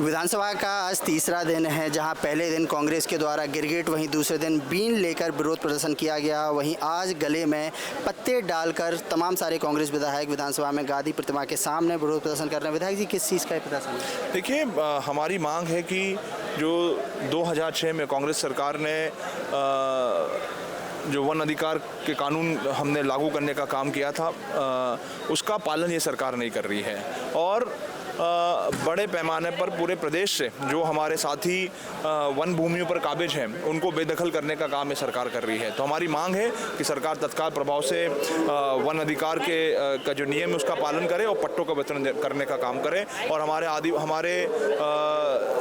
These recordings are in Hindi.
विधानसभा का आज तीसरा दिन है, जहां पहले दिन कांग्रेस के द्वारा गिरगिट, वहीं दूसरे दिन बीन लेकर विरोध प्रदर्शन किया गया। वहीं आज गले में पत्ते डालकर तमाम सारे कांग्रेस विधायक विधानसभा में गांधी प्रतिमा के सामने विरोध प्रदर्शन कर रहे हैं। विधायक जी, किस चीज़ का प्रदर्शन है? देखिए, हमारी मांग है कि जो 2006 में कांग्रेस सरकार ने जो वन अधिकार के कानून हमने लागू करने का काम किया था, उसका पालन ये सरकार नहीं कर रही है। और बड़े पैमाने पर पूरे प्रदेश से जो हमारे साथी वन भूमियों पर काबिज हैं, उनको बेदखल करने का काम ये सरकार कर रही है। तो हमारी मांग है कि सरकार तत्काल प्रभाव से वन अधिकार का जो नियम है उसका पालन करे और पट्टों का वितरण करने का काम करे और हमारे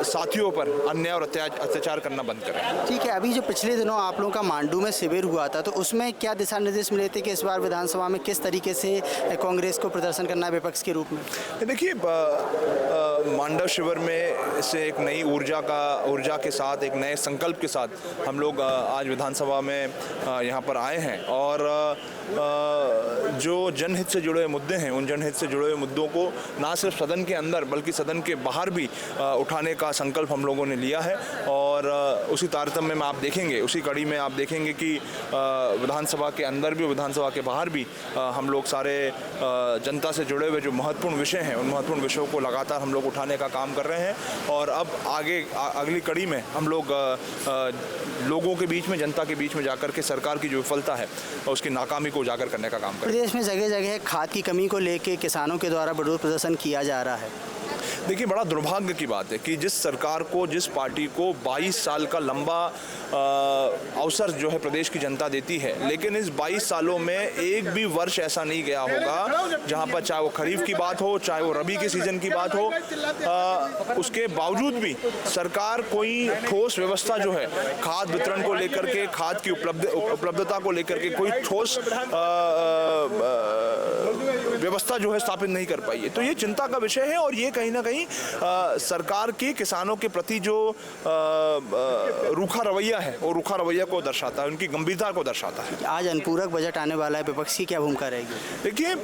साथियों पर अन्याय और अत्याचार करना बंद करें। ठीक है, अभी जो पिछले दिनों आप लोगों का मांडू में शिविर हुआ था, तो उसमें क्या दिशा निर्देश मिले थे कि इस बार विधानसभा में किस तरीके से कांग्रेस को प्रदर्शन करना है विपक्ष के रूप में? देखिए, मांडव शिविर में से एक नई ऊर्जा के साथ, एक नए संकल्प के साथ हम लोग आज विधानसभा में यहाँ पर आए हैं और जो जनहित से जुड़े हुए मुद्दे हैं, उन जनहित से जुड़े हुए मुद्दों को ना सिर्फ सदन के अंदर बल्कि सदन के बाहर भी उठाने का संकल्प हम लोगों ने लिया है। और उसी तारतम्य में आप देखेंगे, उसी कड़ी में आप देखेंगे कि विधानसभा के अंदर भी, विधानसभा के बाहर भी हम लोग सारे जनता से जुड़े हुए जो महत्वपूर्ण विषय हैं, उन महत्वपूर्ण विषयों को लगातार हम लोग उठाने का काम कर रहे हैं। और अब अगली कड़ी में हम लोग लोगों के बीच में, जनता के बीच में जाकर के सरकार की जो विफलता है उसकी नाकामी को उजागर करने का काम करें। प्रदेश में जगह जगह खाद की कमी को लेकर किसानों के द्वारा विरोध प्रदर्शन किया जा रहा है। देखिए, बड़ा दुर्भाग्य की बात है कि जिस सरकार को, जिस पार्टी को 22 साल का लंबा अवसर जो है प्रदेश की जनता देती है, लेकिन इस 22 सालों में एक भी वर्ष ऐसा नहीं गया होगा जहां पर, चाहे वो खरीफ की बात हो, चाहे वो रबी के सीजन की बात हो, उसके बावजूद भी सरकार कोई ठोस व्यवस्था जो है खाद वितरण को लेकर के, खाद की उपलब्धता को लेकर के कोई ठोस व्यवस्था जो है स्थापित नहीं कर पाई है। तो ये चिंता का विषय है और ये कहीं ना कहीं सरकार की किसानों के प्रति जो रूखा रवैया है, वो रूखा रवैया को दर्शाता है, उनकी गंभीरता को दर्शाता है। आज अनुपूरक बजट आने वाला है, विपक्ष की क्या भूमिका रहेगी? देखिए,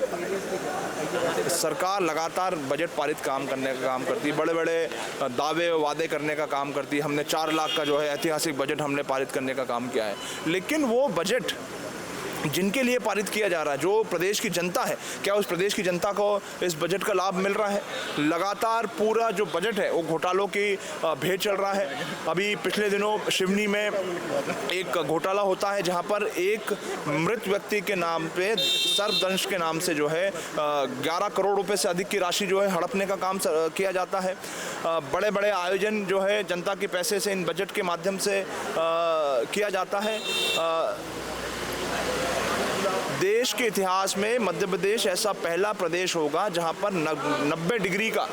सरकार लगातार बजट पारित करने का काम करती है, बड़े बड़े दावे वादे करने का काम करती है। हमने 4 लाख का जो है ऐतिहासिक बजट हमने पारित करने का काम किया है, लेकिन वो बजट जिनके लिए पारित किया जा रहा है, जो प्रदेश की जनता है, क्या उस प्रदेश की जनता को इस बजट का लाभ मिल रहा है? लगातार पूरा जो बजट है वो घोटालों की भेंट चल रहा है। अभी पिछले दिनों सिवनी में एक घोटाला होता है जहां पर एक मृत व्यक्ति के नाम पे, सर्पदंश के नाम से जो है 11 करोड़ रुपए से अधिक की राशि जो है हड़पने का काम किया जाता है। बड़े बड़े आयोजन जो है जनता के पैसे से इन बजट के माध्यम से किया जाता है। देश के इतिहास में मध्य प्रदेश ऐसा पहला प्रदेश होगा जहां पर 90 डिग्री का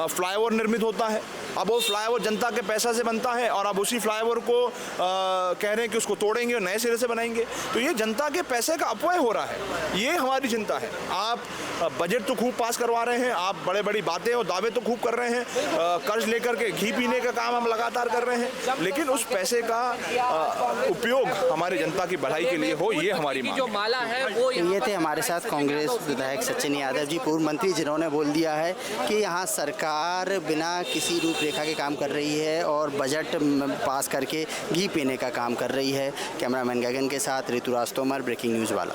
फ्लाईओवर निर्मित होता है। अब वो फ्लाईओवर जनता के पैसा से बनता है और अब उसी फ्लाईओवर को कह रहे हैं कि उसको तोड़ेंगे और नए सिरे से बनाएंगे। तो ये जनता के पैसे का अपव्यय हो रहा है, ये हमारी चिंता है। आप बजट तो खूब पास करवा रहे हैं, आप बड़े बड़ी बातें और दावे तो खूब कर रहे हैं, कर्ज लेकर के घी पीने का काम हम लगातार कर रहे हैं, लेकिन उस पैसे का उपयोग हमारी जनता की भलाई के लिए हो, ये हमारी मांग है। ये थे हमारे साथ कांग्रेस विधायक सचिन यादव जी, पूर्व मंत्री, जिन्होंने बोल दिया है कि यहाँ सरकार बिना किसी रूपरेखा के काम कर रही है और बजट पास करके घी पीने का काम कर रही है। कैमरामैन गगन के साथ ऋतुराज तोमर, ब्रेकिंग न्यूज़ वाला।